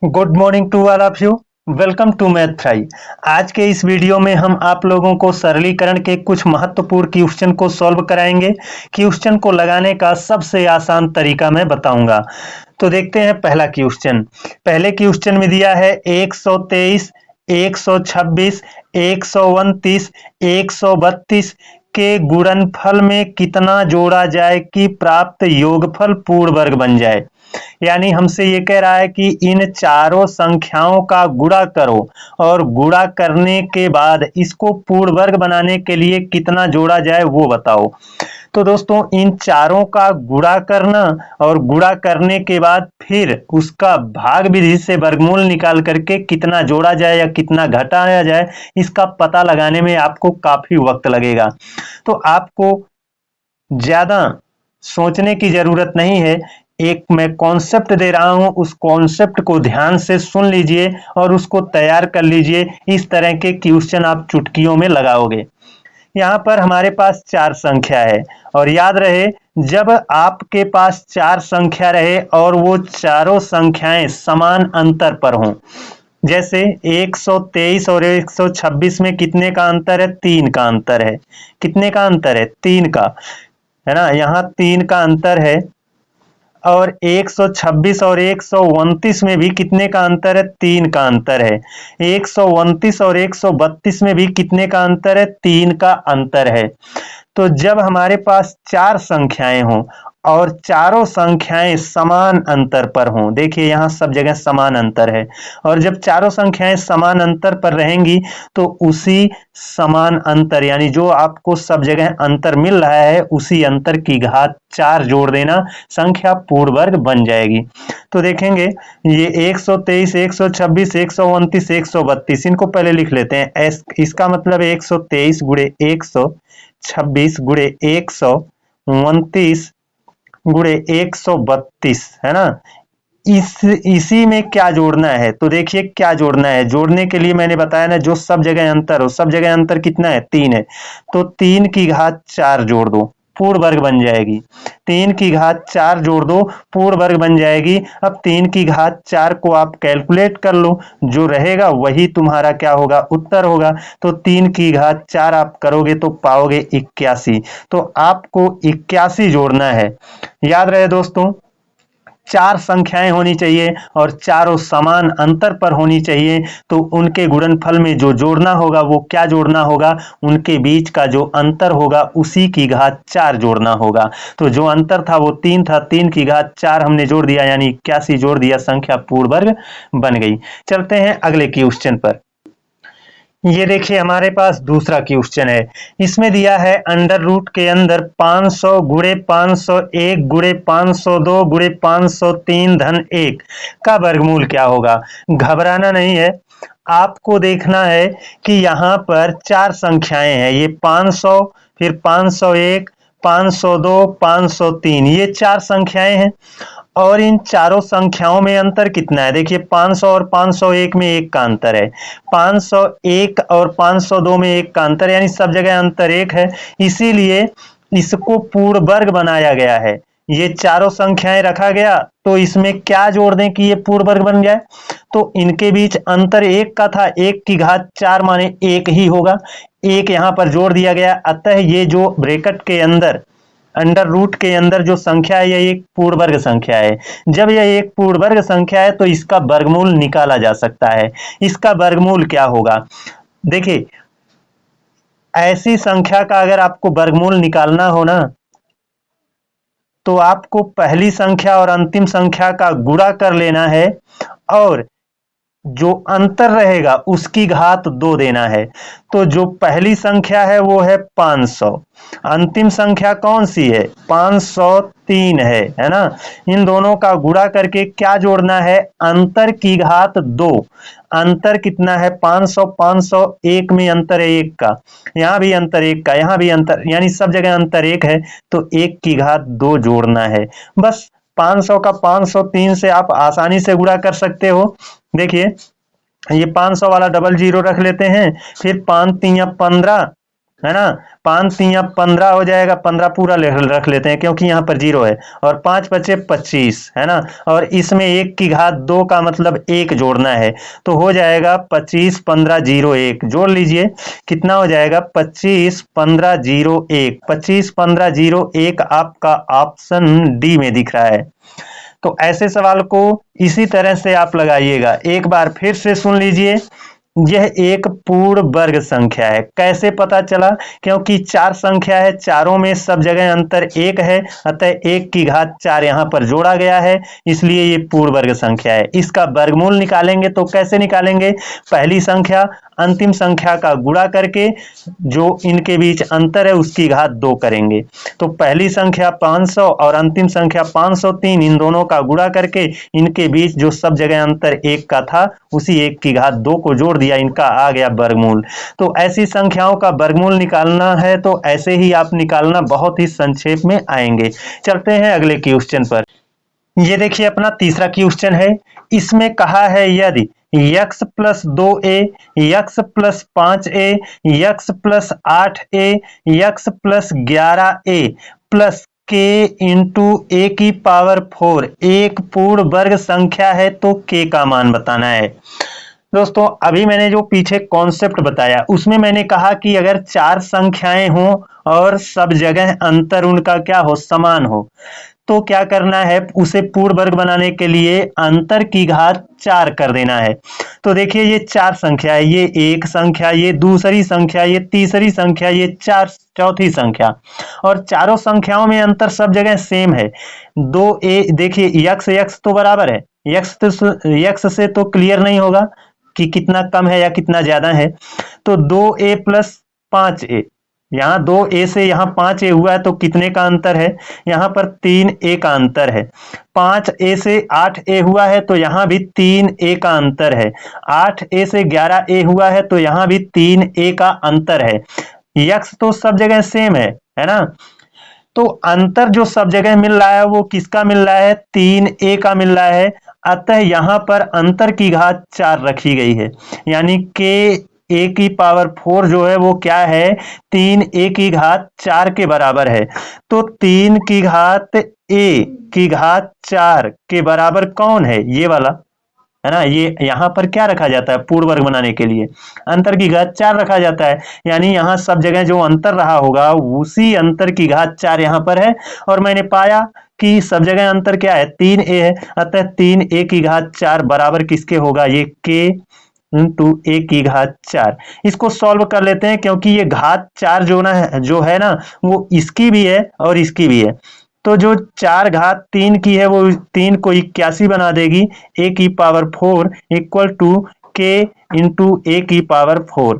Good morning to all of you. Welcome to math fry. आज के इस video में हम आप लोगों को सरलीकरण के कुछ महत्वपूर्ण क्वेश्चन को सॉल्व कराएंगे। क्वेश्चन को लगाने का सबसे आसान तरीका मैं बताऊंगा। तो देखते हैं पहला क्वेश्चन। पहले क्वेश्चन में दिया है 123, 126, 129, 132 के गुणनफल में कितना जोड़ा जाए कि प्राप्त योगफल पूर्ण वर्ग बन जाए। यानी हमसे ये कह रहा है कि इन चारों संख्याओं का गुणा करो और गुणा करने के बाद इसको पूर्ण वर्ग बनाने के लिए कितना जोड़ा जाए वो बताओ। तो दोस्तों इन चारों का गुणा करना और गुणा करने के बाद फिर उसका भाग विधि से वर्गमूल निकाल करके कितना जोड़ा जाए या कितना घटाया जाए इसका पता लगाने में आपको काफी वक्त लगेगा। तो आपको ज्यादा सोचने की जरूरत नहीं है। एक मैं कॉन्सेप्ट दे रहा हूं, उस कॉन्सेप्ट को ध्यान से सुन लीजिए और उसको तैयार कर लीजिए। इस तरह के क्वेश्चन आप चुटकियों में लगाओगे। यहाँ पर हमारे पास चार संख्या है और याद रहे जब आपके पास चार संख्या रहे और वो चारों संख्याएं समान अंतर पर हों, जैसे 123 और 126 में कितने का अंतर है? 3 का अंतर है। कितने का अंतर है? 3 का, है ना। यहाँ 3 का अंतर है। और 126 और 129 में भी कितने का अंतर है? 3 का अंतर है। 129 और 132 में भी कितने का अंतर है? 3 का अंतर है। तो जब हमारे पास चार संख्याएं हों और चारों संख्याएं समान अंतर पर हों, देखिए यहाँ सब जगह समान अंतर है, और जब चारों संख्याएं समान अंतर पर रहेंगी तो उसी समान अंतर यानी जो आपको सब जगह अंतर मिल रहा है उसी अंतर की घात 4 जोड़ देना, संख्या पूर्ण वर्ग बन जाएगी। तो देखेंगे ये 123, 126, 129, 132 इनको पहले लिख लेते हैं। इसका मतलब 123 गुणे 126 गुणे 129 गुणे 132, है ना। इसी में क्या जोड़ना है? तो देखिए क्या जोड़ना है। जोड़ने के लिए मैंने बताया ना, जो सब जगह अंतर हो, सब जगह अंतर कितना है? 3 है। तो 3 की घात 4 जोड़ दो, पूर्ण वर्ग बन जाएगी। 3 की घात 4 जोड़ दो, पूर्ण वर्ग बन जाएगी। अब 3 की घात 4 को आप कैलकुलेट कर लो, जो रहेगा वही तुम्हारा क्या होगा? उत्तर होगा। तो 3 की घात 4 आप करोगे तो पाओगे 81। तो आपको 81 जोड़ना है। याद रहे दोस्तों, चार संख्याएं होनी चाहिए और चारों समान अंतर पर होनी चाहिए। तो उनके गुणनफल में जो जोड़ना होगा वो क्या जोड़ना होगा? उनके बीच का जो अंतर होगा उसी की घात 4 जोड़ना होगा। तो जो अंतर था वो 3 था, 3 की घात 4 हमने जोड़ दिया यानी 81 जोड़ दिया, संख्या पूर्ण वर्ग बन गई। चलते हैं अगले क्वेश्चन पर। ये देखिए हमारे पास दूसरा क्वेश्चन है। इसमें दिया है अंडर रूट के अंदर 500 गुणे 501 गुणे 502 गुणे 503 धन 1 का वर्गमूल क्या होगा। घबराना नहीं है, आपको देखना है कि यहाँ पर चार संख्याएं हैं। ये 500, फिर 501, 502, 503, ये चार संख्याएं हैं और इन चारों संख्याओं में अंतर कितना है? देखिए 500 और 501 में 1 का अंतर है, 501 और 502 में 1 का अंतर, यानी सब जगह अंतर 1 है। इसीलिए इसको पूर्ण वर्ग बनाया गया है। ये चारों संख्याएं रखा गया तो इसमें क्या जोड़ दें कि ये पूर्ण वर्ग बन जाए? तो इनके बीच अंतर 1 का था, 1 की घात 4 माने 1 ही होगा। 1 यहां पर जोड़ दिया गया, अतः ये जो ब्रैकेट के अंदर अंडर रूट के अंदर जो संख्या है यह एक पूर्ण वर्ग संख्या है। जब यह एक पूर्ण वर्ग संख्या है तो इसका वर्गमूल निकाला जा सकता है। इसका वर्गमूल क्या होगा? देखिए ऐसी संख्या का अगर आपको वर्गमूल निकालना हो ना, तो आपको पहली संख्या और अंतिम संख्या का गुणा कर लेना है और जो अंतर रहेगा उसकी घात 2 देना है। तो जो पहली संख्या है वो है 500, अंतिम संख्या कौन सी है? 503 है ना। इन दोनों का गुणा करके क्या जोड़ना है? अंतर की घात 2। अंतर कितना है? 500, 501 में अंतर है 1 का, यहां भी अंतर 1 का, यहां भी अंतर, यानी सब जगह अंतर 1 है। तो 1 की घात 2 जोड़ना है। बस 500 का 503 से आप आसानी से गुणा कर सकते हो। देखिए ये 500 वाला डबल जीरो रख लेते हैं, फिर 5 3 15, है ना। 5 तिया 15 हो जाएगा, 15 पूरा रख लेते हैं क्योंकि यहाँ पर 0 है, और 5 बचे 25, है ना। और इसमें 1 की घात 2 का मतलब 1 जोड़ना है, तो हो जाएगा 25 15 0 1, जोड़ लीजिए कितना हो जाएगा 25 15 0 1, 25 15 0 1 आपका ऑप्शन डी में दिख रहा है। तो ऐसे सवाल को इसी तरह से आप लगाइएगा। एक बार फिर से सुन लीजिए, यह एक पूर्ण वर्ग संख्या है। कैसे पता चला? क्योंकि 4 संख्या है, चारों में सब जगह अंतर 1 है, अतः 1 की घात 4 यहाँ पर जोड़ा गया है, इसलिए ये पूर्ण वर्ग संख्या है। इसका वर्गमूल निकालेंगे तो कैसे निकालेंगे? पहली संख्या अंतिम संख्या का गुणा करके जो इनके बीच अंतर है उसकी घात 2 करेंगे। तो पहली संख्या 500 और अंतिम संख्या 503, इन दोनों का गुणा करके इनके बीच जो सब जगह अंतर 1 का था उसी 1 की घात 2 को जोड़ दिया, इनका आ गया वर्गमूल। तो ऐसी संख्याओं का वर्गमूल निकालना है तो ऐसे ही आप निकालना, बहुत ही संक्षेप में आएंगे। चलते हैं अगले क्वेश्चन पर। ये देखिए अपना तीसरा क्वेश्चन है। इसमें कहा है यदि x plus 2a, x plus 5a, x plus 8a, x plus 11a plus k into a की पावर 4 एक पूर्ण वर्ग संख्या है तो k का मान बताना है। दोस्तों अभी मैंने जो पीछे कॉन्सेप्ट बताया उसमें मैंने कहा कि अगर 4 संख्याएं हों और सब जगह अंतर उनका क्या हो, समान हो, तो क्या करना है, उसे पूर्ण वर्ग बनाने के लिए अंतर की घात 4 कर देना है। तो देखिए ये 4 संख्या है, ये एक संख्या, ये दूसरी संख्या, ये तीसरी संख्या, ये चौथी संख्या, और चारों संख्याओं में अंतर सब जगह सेम है। 2a देखिए x x तो बराबर है, x से तो क्लियर नहीं होगा कि कितना कम है या कितना ज्यादा है। तो 2a प्लस 5a, यहाँ 2a से यहाँ 5a हुआ है तो कितने का अंतर है, यहाँ पर 3a का अंतर है। 5a से 8a हुआ है तो यहाँ भी 3a का अंतर है। 8a से 11a हुआ है तो यहाँ भी 3a का अंतर है। x तो सब जगह सेम है ना। तो अंतर जो सब जगह मिल रहा है वो किसका मिल रहा है, 3a का मिल रहा है। अतः यहाँ पर अंतर की घात 4 रखी गई है, यानी के ए की पावर 4 जो है वो क्या है, 3a की घात 4 के बराबर है। तो 3 की घात a की घात 4 के बराबर कौन है, ये वाला है ना। ये यहाँ पर क्या रखा जाता है, पूर्ण वर्ग बनाने के लिए अंतर की घात 4 रखा जाता है, यानी यहाँ सब जगह जो अंतर रहा होगा उसी अंतर की घात 4 यहाँ पर है। और मैंने पाया कि सब जगह अंतर क्या है, 3a है, अतः 3a की घात 4 बराबर किसके होगा, ये k इंटू ए की घात 4। इसको सॉल्व कर लेते हैं क्योंकि ये घात 4 जो है ना वो इसकी भी है और इसकी भी है। तो जो 4 घात 3 की है वो 3 को 81 बना देगी, ए की पावर 4 इक्वल टू के इंटू ए की पावर 4।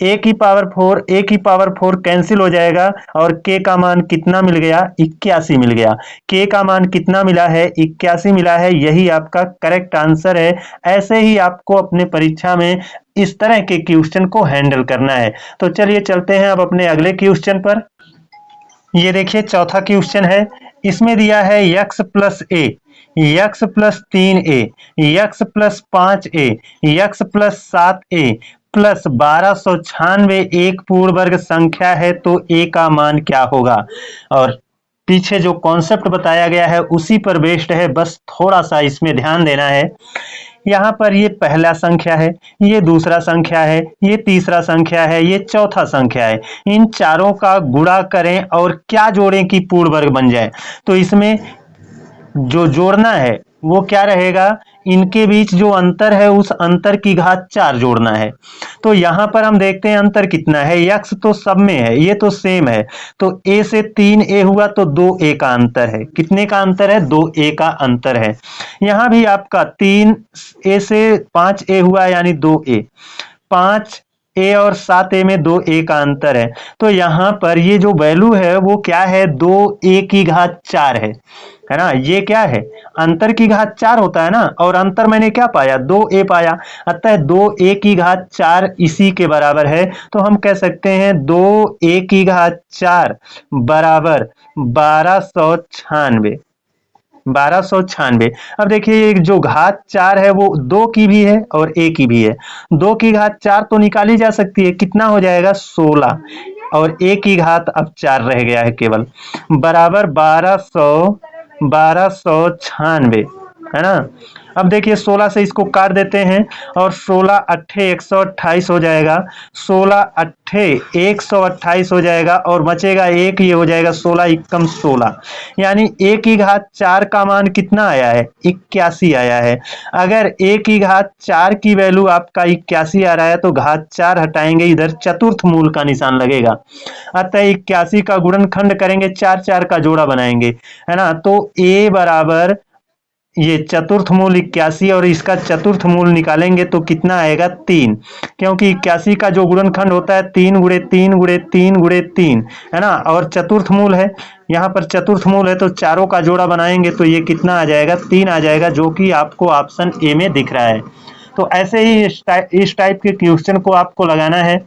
ए की पावर 4 कैंसिल हो जाएगा और के का मान कितना मिल गया, 81 मिल गया। के का मान कितना मिला है, 81 मिला है, यही आपका करेक्ट आंसर है। ऐसे ही आपको अपने परीक्षा में इस तरह के क्वेश्चन को हैंडल करना है। तो चलिए चलते हैं अब अपने अगले क्वेश्चन पर। ये देखिए चौथा क्वेश्चन है। इसमें दिया है x प्लस ए, x plus 3a, x plus 5a, x plus 7a plus 1296 एक पूर्ण वर्ग संख्या है तो a का मान क्या होगा। और पीछे जो कॉन्सेप्ट बताया गया है उसी पर बेस्ड है, बस थोड़ा सा इसमें ध्यान देना है। यहाँ पर ये पहला संख्या है, ये दूसरा संख्या है, ये तीसरा संख्या है, ये चौथा संख्या है। इन चारों का गुणा करें और क्या जोड़ें कि पूर्ण वर्ग बन जाए। तो इसमें जो जोड़ना है वो क्या रहेगा, इनके बीच जो अंतर है उस अंतर की घात 4 जोड़ना है। तो यहां पर हम देखते हैं अंतर कितना है, x तो सब में है, ये तो सेम है, तो a से 3a हुआ तो 2a का अंतर है। कितने का अंतर है, 2a का अंतर है। यहां भी आपका 3a से 5a हुआ यानी 2a, 5a और 7a में 2a का अंतर है। तो यहां पर ये जो वैल्यू है वो क्या है, 2a की घात 4 है ना। ये क्या है, अंतर की घात 4 होता है ना, और अंतर मैंने क्या पाया, 2a पाया, अतः 2a की घात 4 इसी के बराबर है। तो हम कह सकते हैं 2a की घात 4 बराबर 1296। 1296। अब देखिए जो घात 4 है वो 2 की भी है और a की भी है। 2 की घात 4 तो निकाली जा सकती है, कितना हो जाएगा, 16। और a की घात अब 4 रह गया है केवल, बराबर 1296 है ना। अब देखिए 16 से इसको काट देते हैं और 16 अट्ठे 128 हो जाएगा, 16 अट्ठे 128 हो जाएगा और बचेगा एक, ये हो जाएगा 16 एकम 16, यानी a की घात 4 का मान कितना आया है, 81 आया है। अगर a की घात 4 की वैल्यू आपका 81 आ रहा है तो घात 4 हटाएंगे, इधर चतुर्थ मूल का निशान लगेगा, अतः 81 का गुणनखंड करेंगे, 4 4 का जोड़ा बनाएंगे, है ना। तो a बराबर ये चतुर्थ मूल 81 और इसका चतुर्थ मूल निकालेंगे तो कितना आएगा 3, क्योंकि 81 का जो गुणनखंड होता है 3 गुणे 3 गुणे 3 गुणे 3, है ना, और चतुर्थ मूल है, यहाँ पर चतुर्थ मूल है तो चारों का जोड़ा बनाएंगे तो ये कितना आ जाएगा 3 आ जाएगा, जो कि आपको ऑप्शन ए में दिख रहा है। तो ऐसे ही इस टाइप के क्वेश्चन को आपको लगाना है।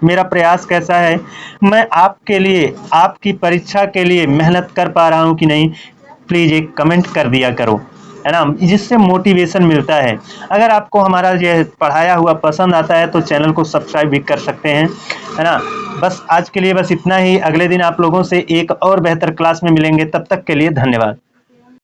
मेरा प्रयास कैसा है, मैं आपके लिए, आपकी परीक्षा के लिए मेहनत कर पा रहा हूँ कि नहीं, प्लीज एक कमेंट कर दिया करो, है ना, जिससे मोटिवेशन मिलता है। अगर आपको हमारा ये पढ़ाया हुआ पसंद आता है तो चैनल को सब्सक्राइब भी कर सकते हैं, है ना। बस आज के लिए बस इतना ही, अगले दिन आप लोगों से एक और बेहतर क्लास में मिलेंगे, तब तक के लिए धन्यवाद।